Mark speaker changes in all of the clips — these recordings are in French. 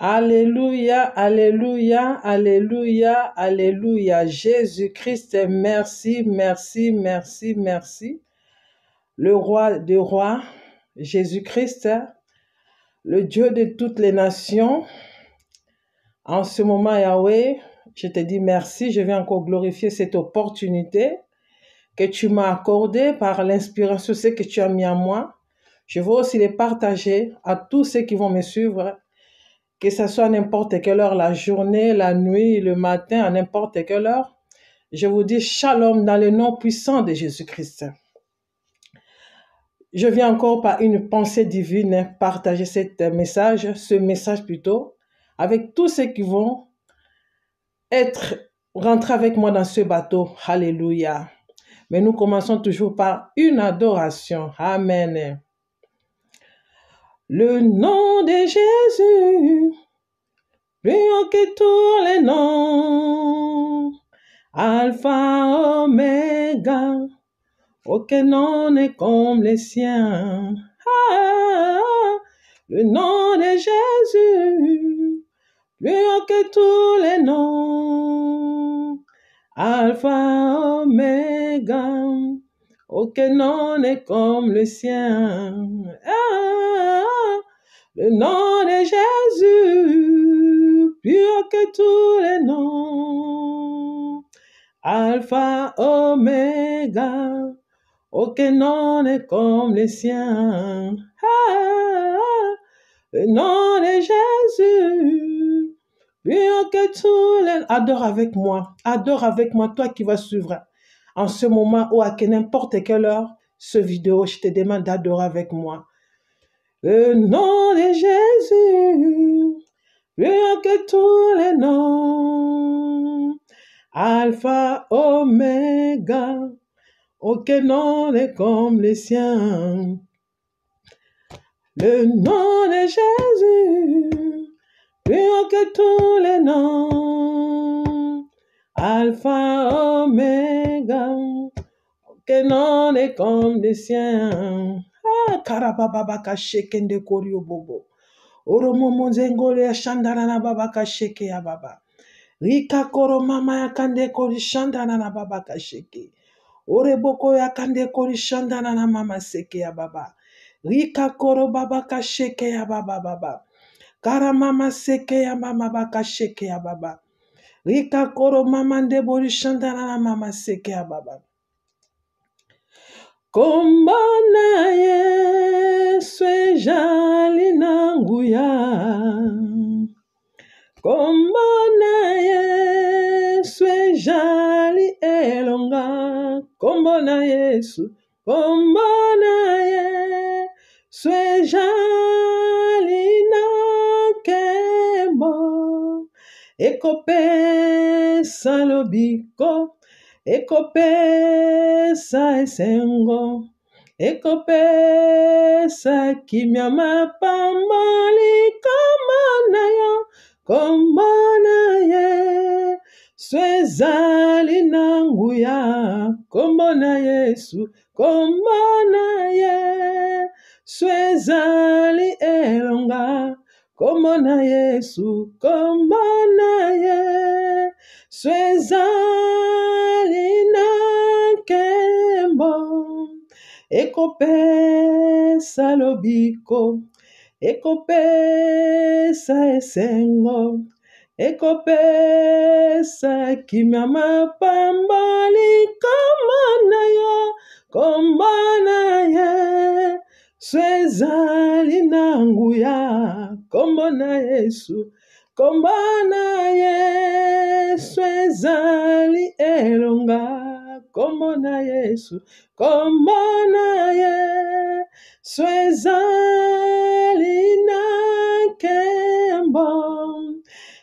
Speaker 1: Alléluia, alléluia, alléluia, alléluia. Jésus-Christ, merci, merci, merci, merci. Le roi des rois, Jésus-Christ, le Dieu de toutes les nations. En ce moment, Yahweh, je te dis merci. Je viens encore glorifier cette opportunité que tu m'as accordée par l'inspiration, ce que tu as mis en moi. Je veux aussi les partager à tous ceux qui vont me suivre. Que ce soit à n'importe quelle heure, la journée, la nuit, le matin, à n'importe quelle heure. Je vous dis shalom dans le nom puissant de Jésus-Christ. Je viens encore par une pensée divine partager ce message plutôt, avec tous ceux qui vont rentrer avec moi dans ce bateau. Alléluia. Mais nous commençons toujours par une adoration. Amen. Le nom de Jésus, plus haut que tous les noms, Alpha, Oméga, aucun nom n'est comme le sien. Le nom de Jésus, plus haut que tous les noms, Alpha, Oméga, aucun nom n'est comme le sien. Le nom de Jésus, plus haut que tous les noms. Alpha, Oméga, aucun nom n'est comme le sien. Le nom de Jésus, plus haut que tous les... Adore avec moi, toi qui vas suivre. En ce moment ou à n'importe quelle heure, ce vidéo, je te demande d'adorer avec moi. Le nom de Jésus, plus haut que tous les noms, Alpha, Oméga, aucun nom n'est comme le sien. Le nom de Jésus, plus haut que tous les noms, Alpha, Oméga, aucun nom n'est comme le sien. Karababaka shekende korio bobo. Oromo monzengole ya shandana na babaka sheke ya baba. Rika koro mama ya kande kori shandana na babaka sheke. Oreboko ya kande kori shandana na mama seke ya baba. Rika koro babaka sheke ya baba baba. Kara mama seke ya mama baka sheke ya baba. Rika koro mama ndebori shandana na mama seke ya baba. Kombona Yesu ejali nanguya. Kombona Yesu ejali elonga. Kombona Yesu. Kombona Yesu ejali nakembo. Ekopesa lobiko. Ekopesa esengo, ekopesa kimya mapambali kombona ye, swezali nanguya, kombona Yesu, kombona ye, swezali elonga, kombona Yesu, kombona ye, swezali nakembo, ekopesa lobiko, ekopesa esengo, ekopesa kimya mapambali kombona ye, swezali nanguya, kombona Yesu, kombona Yesu ezali elonga, kombona Yesu, kombona Yesu ezali nakembo,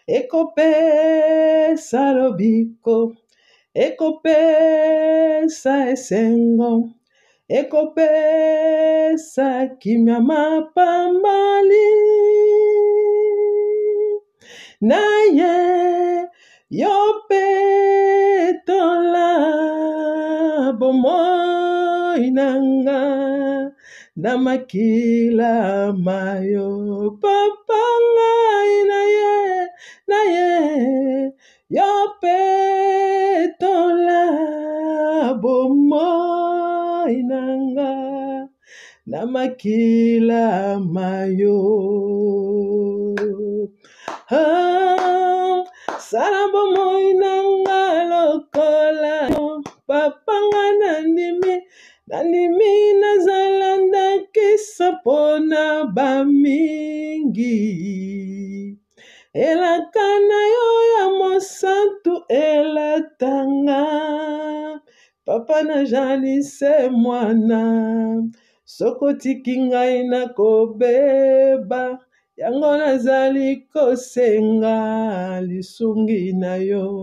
Speaker 1: ekopesa lobiko, ekopesa esengo, ekopesa kimya mapambali. Naye yopetola bomoi nanga na makila mayo papa na ye, yo petola bomoi nanga, na makila mayo. Sala bomoi nanga lokola yo, papa nga nandimi nazalanda kisa pona bamingi. Elaka na yo ya mosantu elatanga, papa najalise mwana, soko tiki ngai nakobeba, yango nazali kosenga lisungi na yo.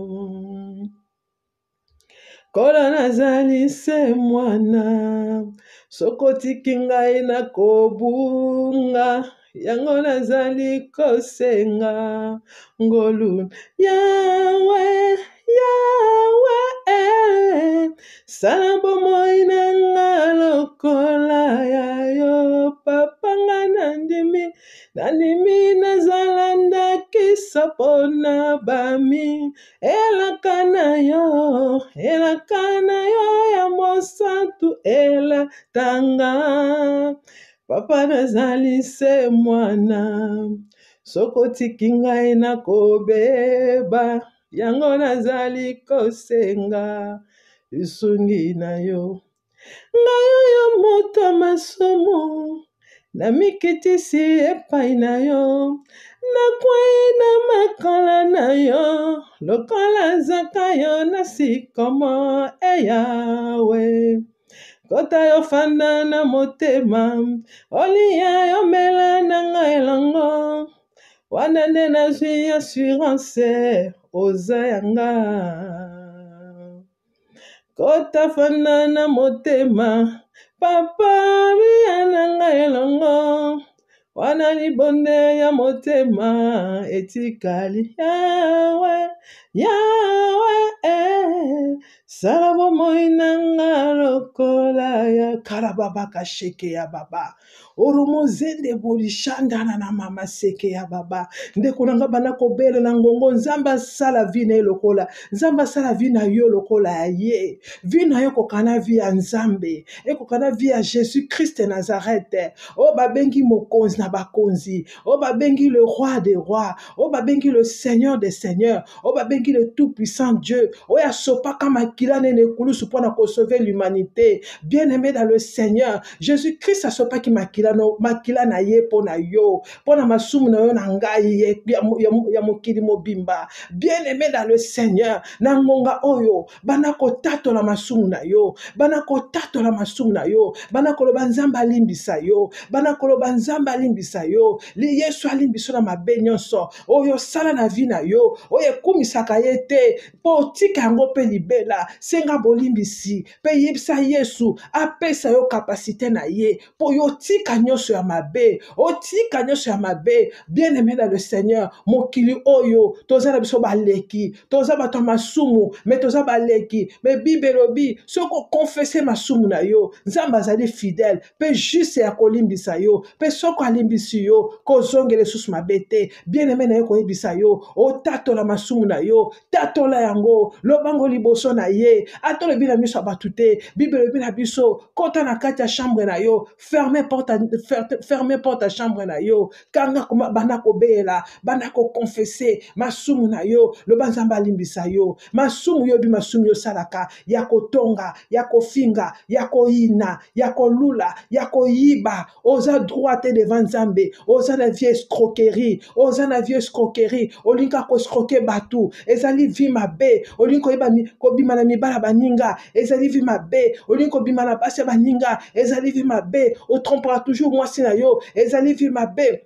Speaker 1: Kola nazali se mwana, soko tiki ngai nakobunga, yango nazali kosenga ngolu. Yawe, sala bomoi nanga lokola ya yo, papa nga nandimi nazalanda kisa pona bami. Elaka na yo ya mosantu elatanga, papa nazali se mwana, soko tiki ngai nakobeba, yango nazali kosenga lisungi na yo. Ngai oyo moto masumu, na mikitisi epai na yo, nakwei na makala na yo, lokola zaka yo na sikomo eyawe. Kota yo fanda na motema, olia yo mela na ngai elongo, wana nde nazwi assurance oza yanga. Kota fanda na motema, papa bia na ngai elongo, wana libonde ya motema etikali. Yawe, sala bomoi nanga lokola ya karababa sheke ya baba. Oromo zende bolishanda na mama seke ya baba. Ndeko nanga bana kobele na ngongo, nzamba sala vina lokola, nzamba sala vina yo lokola ya ye. Vina yo kokana via nzambe, kokana via Jésus Christ de Nazareth. O babengi mokonzi na bakonzi, o babengi le roi des rois, o babengi le seigneur des seigneurs, o babengi le tout-puissant Dieu. O ya sopa kama kila nene kulusu pour na sauver l'humanité. Bien-aimé dans le Seigneur, Jésus Christ a sopa ki makila na ye pona yo, pona masumu na yo na ngai ya mokili mobimba. Bien-aimé dans le Seigneur, na ngonga oyo bana ko tato la masumu na yo, bana ko tato la masumu na yo, bana ko banzamba limbisa yo, bana ko banzamba limbisa yo, li Yesu alimbiso na mabe nyonso oyo sala na vi na yo, oyo kumisaka ye te po tika yango pe libela, senga bolimbisi pe yebisa Yesu apesa yo kapasite na ye po yo tika nyonso ya mabe, o tika nyonso ya mabe. Bien-aimé dans le Seigneur, mokili oyo toza na biso baleki, toza bato masumu, mais toza baleki, mais bibelobi soko confesser masumu na yo, nzamba azali fidèle pe juste ya kolimbisa yo, pe soko alimbisi yo kozongele susu mabe te. Bien-aimé na yo koyebisa yo, o tato la masumu na yo, tato la yango, lobango liboso na ye, atolo bina miso abatute, Bible bina biso, kota na kati ya chambre na yo, fermez porte à chambre na yo, kanga kuma bana ko bela, bana ko confesser, masumu na yo, lobanzamba limbisa yo, masumu yo bi masumu yo salaka, ya kotonga, ya kofinga, ya koina, ya kolula, ya koyiba, oza droite devant Nzambe, oza na vie escroquerie, oza na vie escroquerie, olinka ko escroquer batu, ezali vi mabe, olinko yeba ko bima na mibala baninga, ezali vi mabe, olinko bima na basi baninga, ezali vi mabe, o trompera toujours mwasi na yo, ezali vi mabe.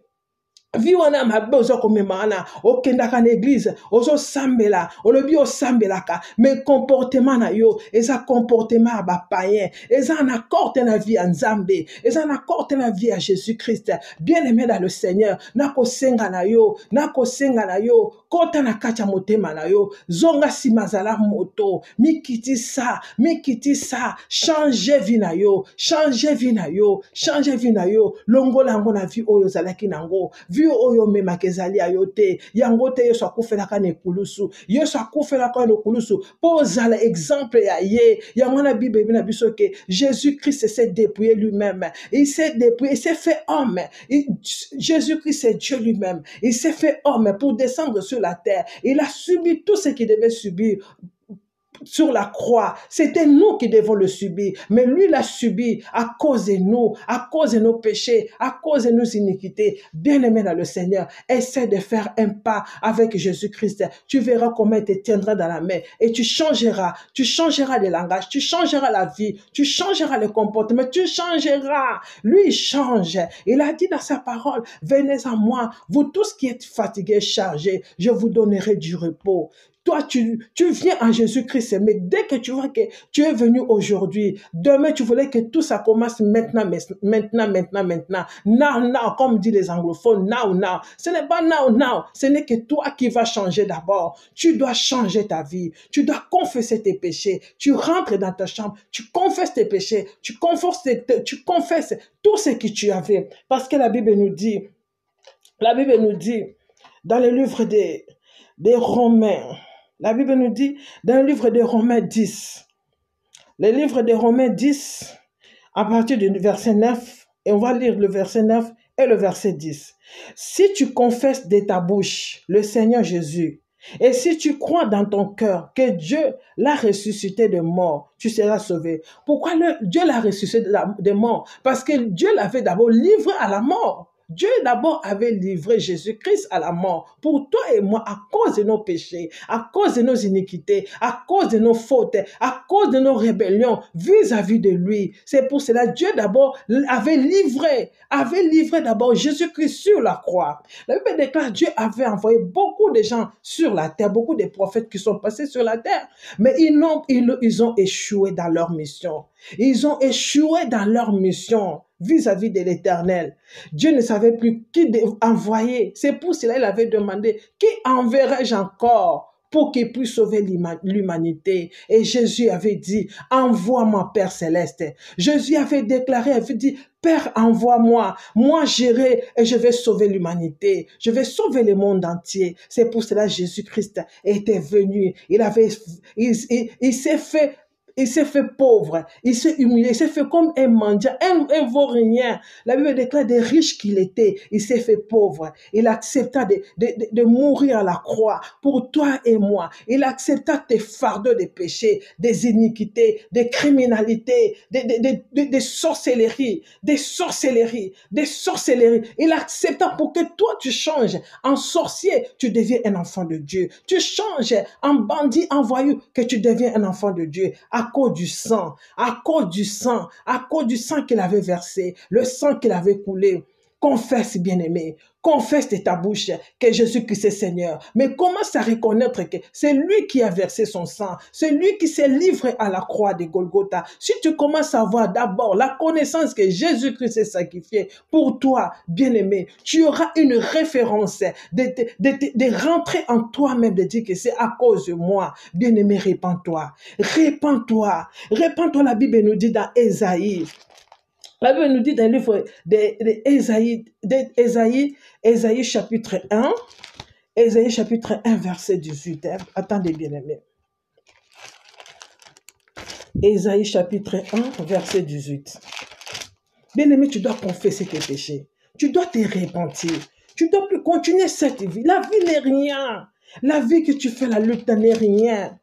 Speaker 1: Vi wana mabe ozo komemana, okendaka na église, ozo sambela, olobi o sambelaka, mais comportement na yo, eza comportement ba païen, eza en accord na vie en Nzambe, eza en accord na vie à Jésus-Christ. Bien-aimé dans le Seigneur, nako senga na yo, kota na kacha motema na yo, zonga si mazala moto, mikiti sa, change vie na yo, longo lango na vie oyo zalaki nango, vie yo oyo mema kezali ayote yango te yesu akufelaka na ekulusu yesu akufelaka na ekulusu po ozala exemple ya ye yango na bible na biso ke Jésus-Christ s'est dépouillé lui-même il s'est dépouillé il s'est fait homme Jésus-Christ c'est Dieu lui-même il s'est fait homme pour descendre sur la terre il a subi tout ce qu'il devait subir sur la croix. C'était nous qui devons le subir. Mais lui l'a subi à cause de nous, à cause de nos péchés, à cause de nos iniquités. Bien-aimé dans le Seigneur, essaie de faire un pas avec Jésus-Christ. Tu verras comment il te tiendra dans la main et tu changeras le langage, tu changeras la vie, tu changeras le comportement, tu changeras. Lui, il change. Il a dit dans sa parole, venez à moi, vous tous qui êtes fatigués, chargés, je vous donnerai du repos. Toi, tu viens en Jésus-Christ, mais dès que tu vois que tu es venu aujourd'hui, demain, tu voulais que tout ça commence maintenant. Now, comme disent les anglophones, now. Ce n'est pas now. Ce n'est que toi qui vas changer d'abord. Tu dois changer ta vie. Tu dois confesser tes péchés. Tu rentres dans ta chambre, tu confesses tes péchés, tu confesses tout ce que tu avais. Parce que la Bible nous dit, dans le livre des Romains, la Bible nous dit dans le livre de Romains 10, le livre de Romains 10, à partir du verset 9, et on va lire le verset 9 et le verset 10. Si tu confesses de ta bouche le Seigneur Jésus, et si tu crois dans ton cœur que Dieu l'a ressuscité de mort, tu seras sauvé. Pourquoi Dieu l'a ressuscité de mort? Parce que Dieu l'avait d'abord livré à la mort. Dieu d'abord avait livré Jésus-Christ à la mort pour toi et moi à cause de nos péchés, à cause de nos iniquités, à cause de nos fautes, à cause de nos rébellions vis-à-vis de lui. C'est pour cela que Dieu d'abord avait livré d'abord Jésus-Christ sur la croix. La Bible déclare que Dieu avait envoyé beaucoup de gens sur la terre, beaucoup de prophètes qui sont passés sur la terre, mais ils ont échoué dans leur mission. Ils ont échoué dans leur mission vis-à-vis de l'Éternel. Dieu ne savait plus qui envoyer. C'est pour cela qu'il avait demandé, qui enverrai-je encore pour qu'il puisse sauver l'humanité? Et Jésus avait dit, envoie-moi, Père Céleste. Jésus avait déclaré, avait dit, Père, envoie-moi, moi j'irai et je vais sauver l'humanité, je vais sauver le monde entier. C'est pour cela que Jésus-Christ était venu. Il s'est fait pauvre, il s'est humilié, il s'est fait comme un mendiant, un vaurien. La Bible déclare des riches qu'il était, il s'est fait pauvre. Il accepta de mourir à la croix pour toi et moi. Il accepta tes fardeaux de péché, des iniquités, des criminalités, des sorcelleries, Il accepta pour que toi tu changes. En sorcier, tu deviens un enfant de Dieu. Tu changes en bandit, en voyou, que tu deviens un enfant de Dieu. À cause du sang qu'il avait versé, le sang qu'il avait coulé. Confesse, bien-aimé, confesse de ta bouche que Jésus-Christ est Seigneur. Mais commence à reconnaître que c'est lui qui a versé son sang, c'est lui qui s'est livré à la croix de Golgotha. Si tu commences à avoir d'abord la connaissance que Jésus-Christ s'est sacrifié pour toi, bien-aimé, tu auras une référence de rentrer en toi-même, de dire que c'est à cause de moi. Bien-aimé, répands-toi. La Bible nous dit dans Ésaïe. La Bible nous dit dans le livre d'Ésaïe, chapitre 1, Ésaïe chapitre 1, verset 18. Attendez bien aimé. Ésaïe chapitre 1, verset 18. Bien aimé, tu dois confesser tes péchés. Tu dois te repentir. Tu ne dois plus continuer cette vie. La vie n'est rien. La vie que tu fais, la lutte n'est rien.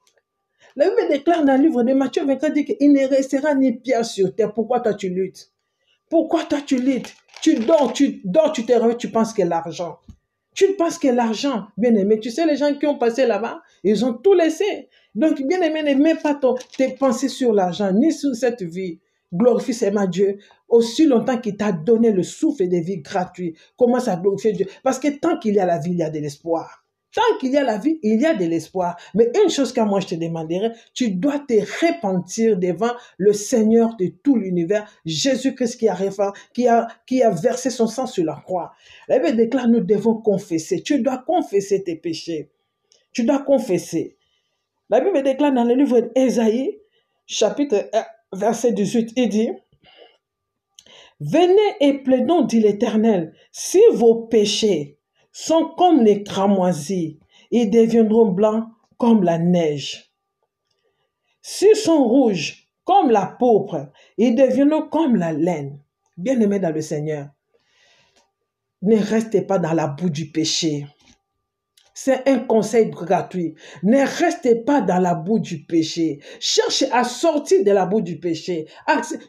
Speaker 1: La Bible déclare dans le livre de Matthieu 24, dit qu'il ne restera ni pierre sur terre. Pourquoi toi tu luttes? Pourquoi toi tu luttes? Tu dors, tu te réveilles, tu penses que l'argent. Tu penses que l'argent, bien aimé, tu sais les gens qui ont passé là-bas, ils ont tout laissé. Donc bien aimé, ne mets pas tes pensées sur l'argent, ni sur cette vie. Glorifie seulement Dieu. Aussi longtemps qu'il t'a donné le souffle de vie gratuit, commence à glorifier Dieu. Parce que tant qu'il y a la vie, il y a de l'espoir. Tant qu'il y a la vie, il y a de l'espoir. Mais une chose que moi je te demanderai, tu dois te repentir devant le Seigneur de tout l'univers, Jésus-Christ qui a versé son sang sur la croix. La Bible déclare, nous devons confesser. Tu dois confesser tes péchés. Tu dois confesser. La Bible déclare dans le livre d'Ésaïe, chapitre 1, verset 18, il dit, Venez et plaidons, dit l'Éternel, si vos péchés sont comme les cramoisis, ils deviendront blancs comme la neige. S'ils sont rouges comme la pourpre, ils deviendront comme la laine. Bien-aimés dans le Seigneur, ne restez pas dans la boue du péché. C'est un conseil gratuit. Ne restez pas dans la boue du péché. Cherchez à sortir de la boue du péché.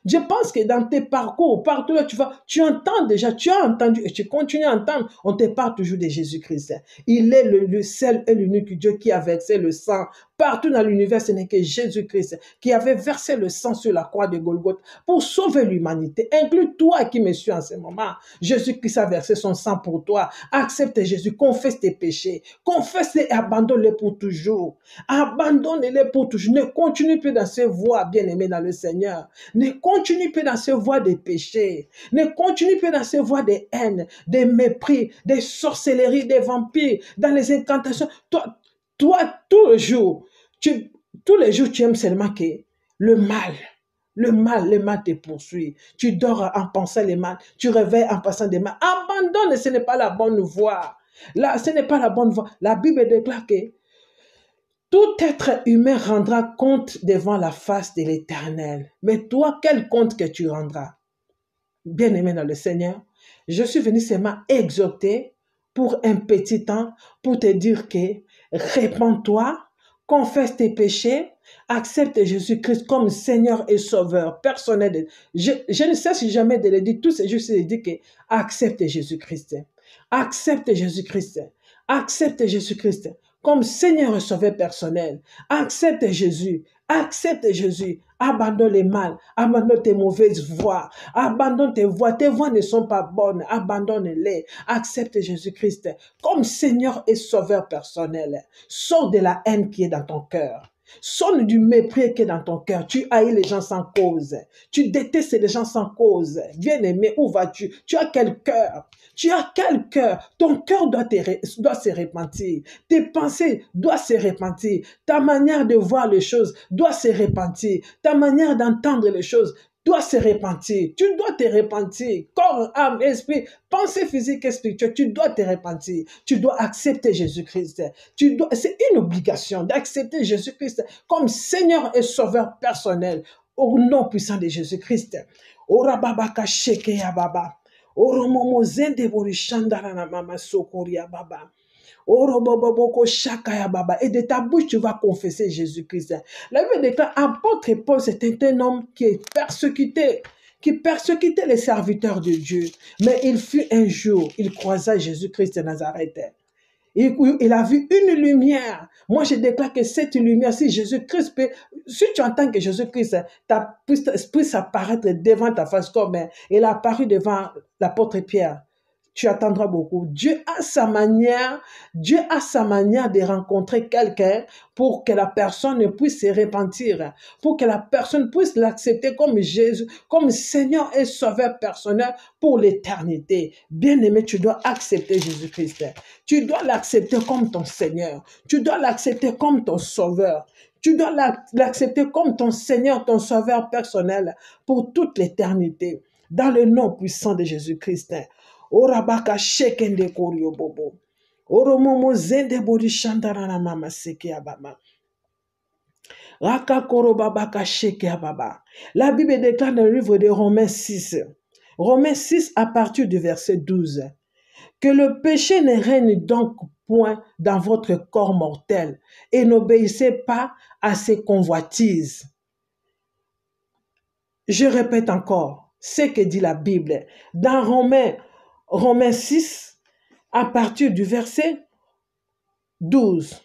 Speaker 1: Je pense que dans tes parcours, partout là, tu entends déjà, tu as entendu et tu continues à entendre, on te parle toujours de Jésus-Christ. Il est le seul et l'unique Dieu qui a versé le sang. Partout dans l'univers, ce n'est que Jésus-Christ qui avait versé le sang sur la croix de Golgotha pour sauver l'humanité. Inclus toi qui me suis en ce moment. Jésus-Christ a versé son sang pour toi. Accepte Jésus, confesse tes péchés. Confesse-les et abandonne-les pour toujours. Abandonne-les pour toujours. Ne continue plus dans ces voies, bien-aimés dans le Seigneur. Ne continue plus dans ces voies des péchés. Ne continue plus dans ces voies des haines, des mépris, des sorcelleries, des vampires, dans les incantations. Toi, tous les jours, tu aimes seulement que le mal. Le mal te poursuit. Tu dors en pensant le mal. Tu réveilles en pensant le mal. Abandonne, ce n'est pas la bonne voie. Là, ce n'est pas la bonne voie. La Bible déclare que tout être humain rendra compte devant la face de l'Éternel. Mais toi, quel compte que tu rendras? Bien-aimé dans le Seigneur, je suis venu seulement exhorter pour un petit temps, pour te dire que répands-toi, confesse tes péchés, accepte Jésus-Christ comme Seigneur et Sauveur personnel. Je ne sais si jamais de le dire, tout c'est juste de dire que accepte Jésus-Christ. Accepte Jésus-Christ. Accepte Jésus-Christ comme Seigneur et Sauveur personnel. Accepte Jésus. Accepte Jésus. Abandonne les mal. Abandonne tes mauvaises voies. Abandonne tes voies. Tes voies ne sont pas bonnes. Abandonne-les. Accepte Jésus-Christ comme Seigneur et Sauveur personnel. Sors de la haine qui est dans ton cœur. Sors du mépris qui est dans ton cœur. Tu haïs les gens sans cause. Tu détestes les gens sans cause. Bien-aimé, où vas-tu? Tu as quel cœur? Tu as quel cœur? Ton cœur doit se repentir. Tes pensées doivent se repentir. Ta manière de voir les choses doit se repentir. Ta manière d'entendre les choses doit se repentir. Tu dois te repentir. Corps, âme, esprit, pensée physique et spirituelle, tu dois te repentir. Tu dois accepter Jésus-Christ. C'est une obligation d'accepter Jésus-Christ comme Seigneur et Sauveur personnel au nom puissant de Jésus-Christ. Ora baba kasheke ya baba. Oro momo zende bori shandara na mama sokori ya baba. Et de ta bouche, tu vas confesser Jésus-Christ. La Bible déclare, apôtre Paul, c'était un homme qui persécutait les serviteurs de Dieu. Mais il fut un jour, il croisa Jésus-Christ de Nazareth. Il a vu une lumière. Moi, je déclare que cette lumière, si Jésus-Christ peut, si tu entends que Jésus-Christ puisse apparaître devant ta face comme il a apparu devant l'apôtre Pierre, tu attendras beaucoup. Dieu a sa manière de rencontrer quelqu'un pour que la personne puisse se repentir, pour que la personne puisse l'accepter comme Jésus, comme Seigneur et Sauveur personnel pour l'éternité. Bien-aimé, tu dois accepter Jésus-Christ. Tu dois l'accepter comme ton Seigneur. Tu dois l'accepter comme ton Sauveur. Tu dois l'accepter comme ton Seigneur, ton Sauveur personnel pour toute l'éternité. Dans le nom puissant de Jésus-Christ. Orabaka shekende korio bobo. Oromomo zende bodi shandara na mama seke ababa. Raka korobabaka sheke ababa. La Bible déclare dans le livre de Romains 6. Romains 6 à partir du verset 12. Que le péché ne règne donc point dans votre corps mortel et n'obéissez pas à ses convoitises. Je répète encore ce que dit la Bible. Dans Romains 6, à partir du verset 12.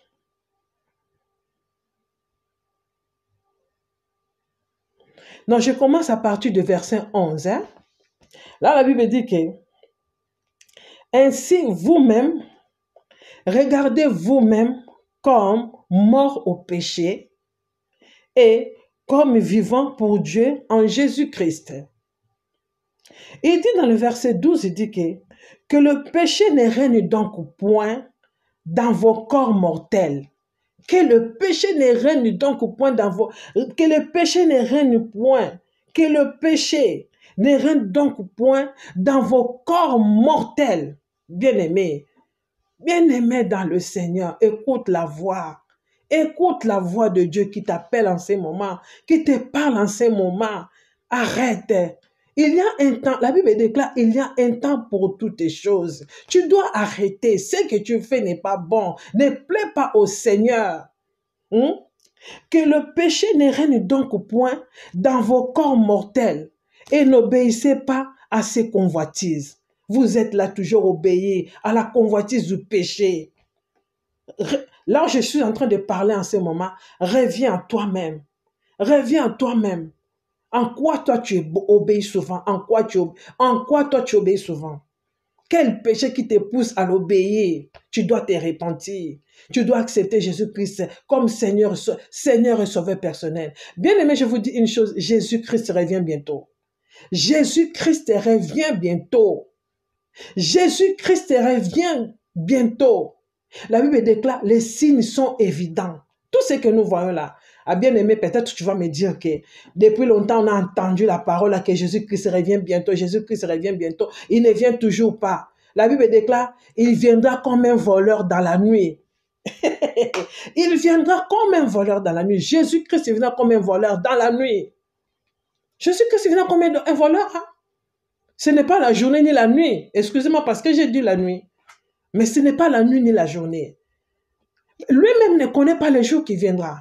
Speaker 1: Non, je commence à partir du verset 11. Là, la Bible dit que ainsi vous-même, regardez vous-même comme mort au péché et comme vivant pour Dieu en Jésus-Christ. Il dit dans le verset 12, il dit que le péché ne règne donc point dans vos corps mortels. Que le péché ne règne donc point dans vos... Que le péché ne règne point. Que le péché ne règne donc point dans vos corps mortels. Bien-aimés, bien-aimés dans le Seigneur, écoute la voix. Écoute la voix de Dieu qui t'appelle en ces moments, qui te parle en ces moments. Arrête. Il y a un temps, la Bible déclare, il y a un temps pour toutes les choses. Tu dois arrêter. Ce que tu fais n'est pas bon. Ne plaît pas au Seigneur. Que le péché ne règne donc point dans vos corps mortels et n'obéissez pas à ses convoitises. Vous êtes là toujours obéis à la convoitise du péché. Là, je suis en train de parler en ce moment. Reviens à toi-même. Reviens à toi-même. En quoi toi tu obéis souvent? En quoi toi tu obéis souvent? Quel péché qui te pousse à l'obéir? Tu dois te repentir. Tu dois accepter Jésus-Christ comme Seigneur et Sauveur personnel. Bien aimé, je vous dis une chose, Jésus-Christ revient bientôt. Jésus-Christ revient bientôt. Jésus-Christ revient bientôt. La Bible déclare, les signes sont évidents. Tout ce que nous voyons là, bien aimé, peut-être tu vas me dire que depuis longtemps, on a entendu la parole que Jésus-Christ revient bientôt, Jésus-Christ revient bientôt. Il ne vient toujours pas. La Bible déclare, il viendra comme un voleur dans la nuit. Il viendra comme un voleur dans la nuit. Jésus-Christ viendra comme un voleur dans la nuit. Jésus-Christ viendra comme un voleur. Hein? Ce n'est pas la journée ni la nuit. Excusez-moi parce que j'ai dit la nuit. Mais ce n'est pas la nuit ni la journée. Lui-même ne connaît pas les jours qui viendra.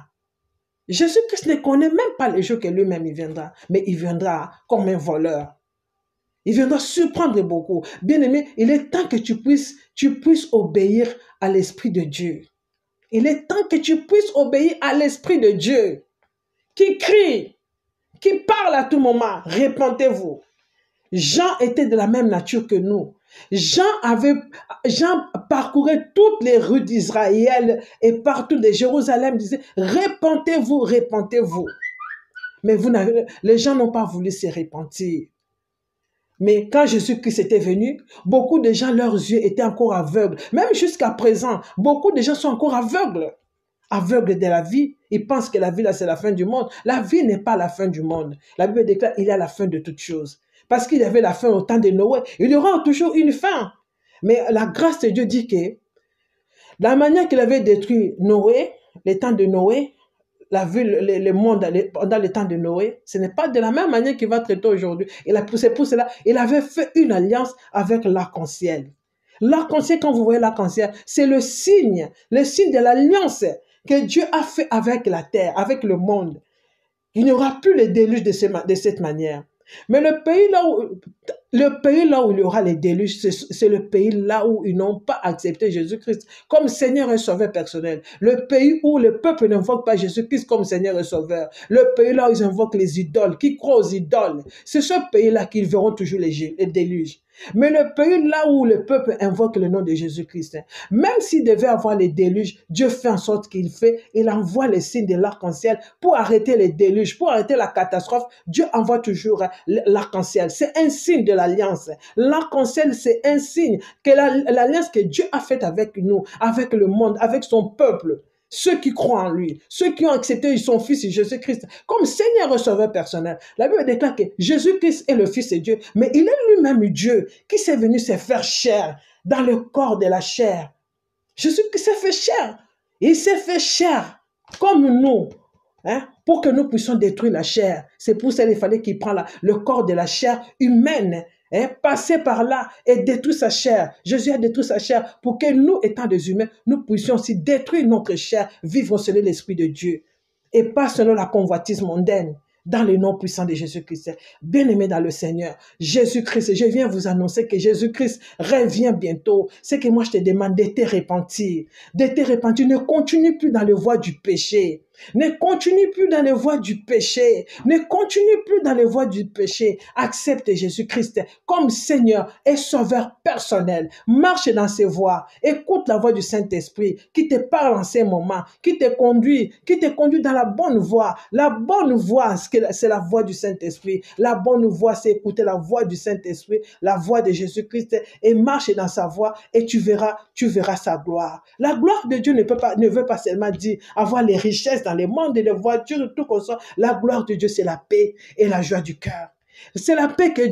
Speaker 1: Jésus-Christ ne connaît même pas les jours que lui-même il viendra. Mais il viendra comme un voleur. Il viendra surprendre beaucoup. Bien-aimé, il est temps que tu puisses obéir à l'Esprit de Dieu. Il est temps que tu puisses obéir à l'Esprit de Dieu. Qui crie, qui parle à tout moment. Répentez-vous. Jean était de la même nature que nous. Jean parcourait toutes les rues d'Israël et partout de Jérusalem, disait, répentez-vous, répentez-vous. Mais les gens n'ont pas voulu se repentir. Mais quand Jésus-Christ était venu, beaucoup de gens, leurs yeux étaient encore aveugles. Même jusqu'à présent, beaucoup de gens sont encore aveugles. Aveugles de la vie. Ils pensent que la vie, là, c'est la fin du monde. La vie n'est pas la fin du monde. La Bible déclare qu'il y a la fin de toutes choses. Parce qu'il y avait la fin au temps de Noé. Il y aura toujours une fin. Mais la grâce de Dieu dit que la manière qu'il avait détruit Noé, les temps de Noé, la vie, le monde pendant le temps de Noé, ce n'est pas de la même manière qu'il va traiter aujourd'hui. C'est pour cela il avait fait une alliance avec l'arc-en-ciel. L'arc-en-ciel, quand vous voyez l'arc-en-ciel, c'est le signe de l'alliance que Dieu a fait avec la terre, avec le monde. Il n'y aura plus le déluge de cette manière. Mais le pays là où il y aura les déluges, c'est le pays là où ils n'ont pas accepté Jésus-Christ comme Seigneur et Sauveur personnel. Le pays où le peuple n'invoque pas Jésus-Christ comme Seigneur et Sauveur. Le pays là où ils invoquent les idoles, qui croient aux idoles. C'est ce pays-là qu'ils verront toujours les déluges. Mais le pays là où le peuple invoque le nom de Jésus-Christ, même s'il devait avoir les déluges, Dieu fait en sorte il envoie les signes de l'arc-en-ciel pour arrêter les déluges, pour arrêter la catastrophe. Dieu envoie toujours l'arc-en-ciel. C'est un signe de l'alliance. L'arc-en-ciel, c'est un signe que l'alliance que Dieu a faite avec nous, avec le monde, avec son peuple. Ceux qui croient en lui, ceux qui ont accepté son Fils Jésus-Christ comme Seigneur et Sauveur personnel. La Bible déclare que Jésus-Christ est le Fils de Dieu, mais il est lui-même Dieu qui s'est venu se faire chair dans le corps de la chair. Jésus-Christ s'est fait chair. Il s'est fait chair comme nous, pour que nous puissions détruire la chair. C'est pour ça qu'il fallait qu'il prenne le corps de la chair humaine, passer par là et détruire sa chair. Jésus a détruit sa chair pour que nous, étant des humains, nous puissions aussi détruire notre chair, vivre selon l'Esprit de Dieu et pas selon la convoitise mondaine. Dans le nom puissant de Jésus-Christ. Bien-aimé dans le Seigneur, Jésus-Christ, je viens vous annoncer que Jésus-Christ revient bientôt. C'est que moi je te demande de te repentir. De te repentir. Ne continue plus dans le voie du péché. Ne continue plus dans les voies du péché. Ne continue plus dans les voies du péché. Accepte Jésus-Christ comme Seigneur et Sauveur personnel. Marche dans ses voies. Écoute la voix du Saint-Esprit qui te parle en ces moments, qui te conduit dans la bonne voie. La bonne voie, c'est la voix du Saint-Esprit. La bonne voie, c'est écouter la voix du Saint-Esprit, la voix de Jésus-Christ et marche dans sa voie et tu verras sa gloire. La gloire de Dieu ne veut pas seulement dire avoir les richesses dans les mondes et les voitures et tout comme ça. La gloire de Dieu, c'est la paix et la joie du cœur. C'est la paix que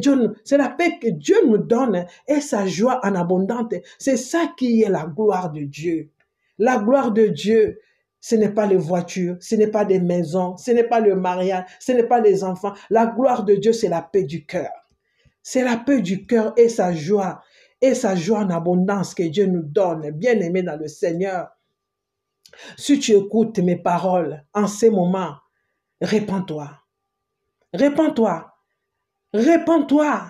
Speaker 1: Dieu nous donne et sa joie en abondante. C'est ça qui est la gloire de Dieu. La gloire de Dieu, ce n'est pas les voitures, ce n'est pas des maisons, ce n'est pas le mariage, ce n'est pas les enfants. La gloire de Dieu, c'est la paix du cœur. C'est la paix du cœur et sa joie en abondance que Dieu nous donne. Bien-aimé dans le Seigneur, si tu écoutes mes paroles en ces moments, répands-toi. Répands-toi. Répands-toi.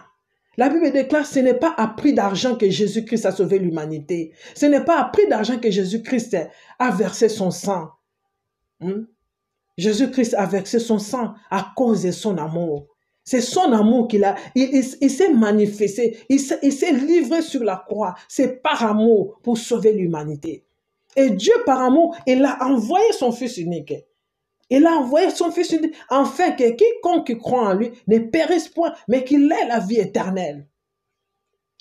Speaker 1: La Bible déclare que ce n'est pas à prix d'argent que Jésus-Christ a sauvé l'humanité. Ce n'est pas à prix d'argent que Jésus-Christ a versé son sang. Jésus-Christ a versé son sang à cause de son amour. C'est son amour qu'il a. Il s'est manifesté. Il s'est livré sur la croix. C'est par amour pour sauver l'humanité. Et Dieu, par amour, il a envoyé son Fils unique. Il a envoyé son Fils unique afin que quiconque croit en lui ne périsse point, mais qu'il ait la vie éternelle.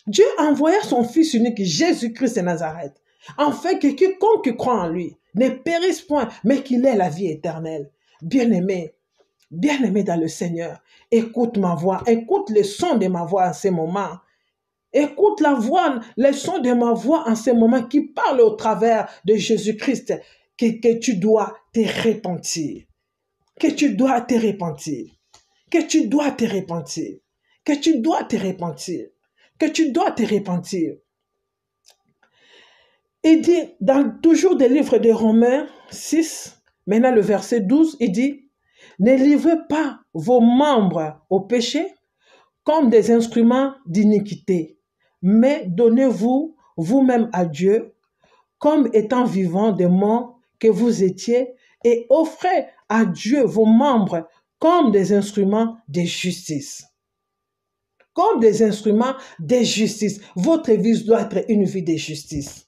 Speaker 1: Dieu a envoyé son Fils unique, Jésus-Christ de Nazareth, afin que quiconque croit en lui ne périsse point, mais qu'il ait la vie éternelle. Bien-aimé dans le Seigneur, écoute ma voix, écoute le son de ma voix en ce moment. Écoute le son de ma voix en ce moment qui parle au travers de Jésus-Christ. Que tu dois te repentir, que tu dois te repentir, que tu dois te repentir, que tu dois te repentir, que tu dois te repentir. Il dit, toujours des livres de Romains 6, maintenant le verset 12, il dit, ne livrez pas vos membres au péché comme des instruments d'iniquité, mais donnez-vous vous-même à Dieu comme étant vivants des morts que vous étiez, et offrez à Dieu vos membres comme des instruments de justice. Comme des instruments de justice. Votre vie doit être une vie de justice.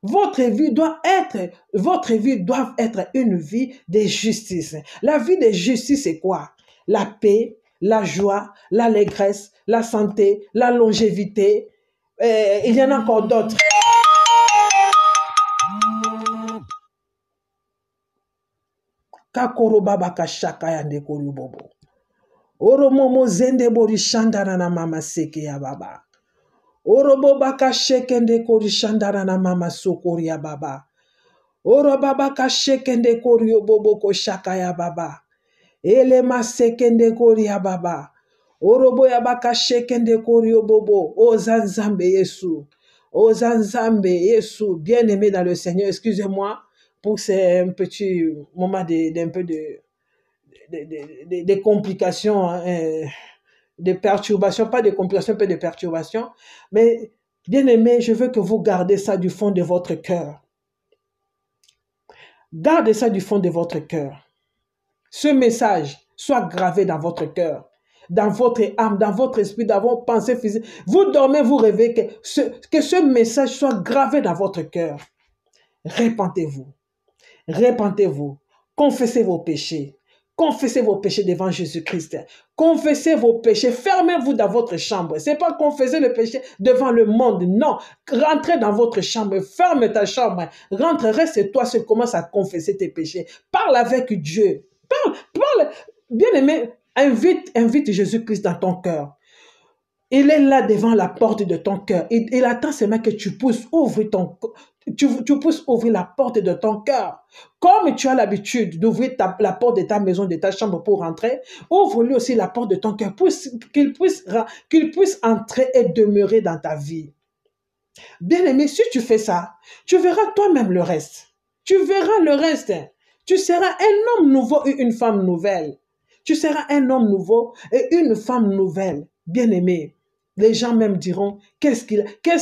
Speaker 1: Votre vie doit être une vie de justice. La vie de justice, c'est quoi? La paix, la joie, l'allégresse, la santé, la longévité. Il y en a encore d'autres. Kakoro baba kashaka yande kori bobo. Oro momo zende bori shandara na mama seke ya baba. Oro boba kasheke nde kori shandara na mama sokori ya baba. Oro baba kasheke nde kori bobo ko shaka ya baba. Ele maseke nde kori ya baba. Oro boya baka sheke nde kori bobo. O zanzambe Yesu. O zanzambe Yesu. Bien-aimé dans le Seigneur, excusez-moi. Pour c'est un petit moment d'un peu de complications, de perturbations, pas de complications, un peu de perturbations. Mais bien aimé, je veux que vous gardez ça du fond de votre cœur. Gardez ça du fond de votre cœur. Ce message soit gravé dans votre cœur, dans votre âme, dans votre esprit, dans vos pensées physiques. Vous dormez, vous rêvez que ce message soit gravé dans votre cœur. Répentez-vous. Répentez-vous, confessez vos péchés. Confessez vos péchés devant Jésus-Christ. Confessez vos péchés. Fermez-vous dans votre chambre. Ce n'est pas confesser le péché devant le monde. Non. Rentrez dans votre chambre. Ferme ta chambre. Rentre, reste toi seul. Commence à confesser tes péchés. Parle avec Dieu. Parle. Bien-aimé, invite Jésus-Christ dans ton cœur. Il est là devant la porte de ton cœur. Il attend seulement que tu puisses ouvrir tu puisses ouvrir la porte de ton cœur. Comme tu as l'habitude d'ouvrir la porte de ta maison, de ta chambre pour rentrer, ouvre-lui aussi la porte de ton cœur pour qu'il puisse entrer et demeurer dans ta vie. Bien-aimé, si tu fais ça, tu verras toi-même le reste. Tu verras le reste. Tu seras un homme nouveau et une femme nouvelle. Tu seras un homme nouveau et une femme nouvelle. Bien-aimé, les gens même diront, qu'est-ce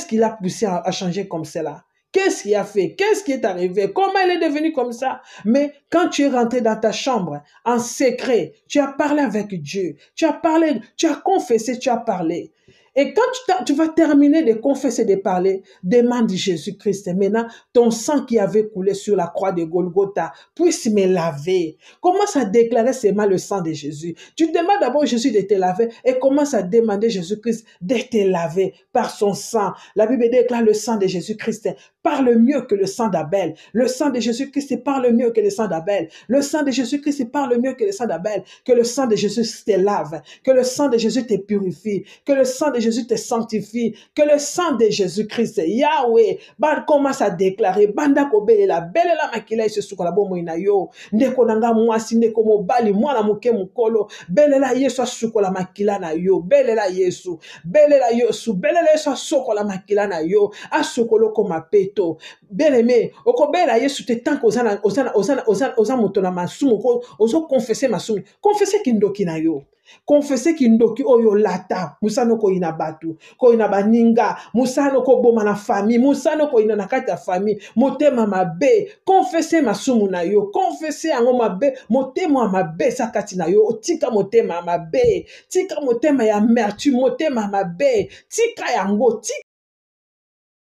Speaker 1: qu'il a poussé à changer comme cela? Qu'est-ce qu'il a fait? Qu'est-ce qui est arrivé? Comment il est devenu comme ça? Mais quand tu es rentré dans ta chambre, en secret, tu as parlé avec Dieu, tu as confessé, tu as parlé. Et quand tu vas terminer de confesser, de parler, demande Jésus-Christ. Maintenant, ton sang qui avait coulé sur la croix de Golgotha puisse me laver. Commence à déclarer seulement le sang de Jésus. Tu demandes d'abord Jésus de te laver et commence à demander Jésus-Christ de te laver par son sang. La Bible déclare le sang de Jésus-Christ parle mieux que le sang d'Abel. Le sang de Jésus-Christ parle mieux que le sang d'Abel. Le sang de Jésus-Christ parle mieux que le sang d'Abel. Que le sang de Jésus te lave. Que le sang de Jésus te purifie. Que le sang de Jésus te sanctifie. Que le sang de Jésus-Christ, Yahweh, commence à déclarer, banda ko belela, belela makila ise sukola bomo ina yo. Ndeko nanga mwasi, ndeko mobali, mwana muke mukolo, belela Yesu asukola makila na yo. Belela Yesu. Belela Yesu. Belela Yesu asukola makila na yo. Asukolo koma peto. Bien-aimé, okobela Yesu te tanko ozana motona masumu, ozo confesser masumu. Confesser kindoki na yo. Confesser kindoki oyo lata, musano ko ina batu, ko ina baninga, musano ko boma na famille, musano ko ina nakati ya famille, motema mabe, confesser masumu na yo, confesser yango mabe, motema mabe sakati na yo, tika motema mabe, tika motema ya amertume, motema mabe, tika yango, tika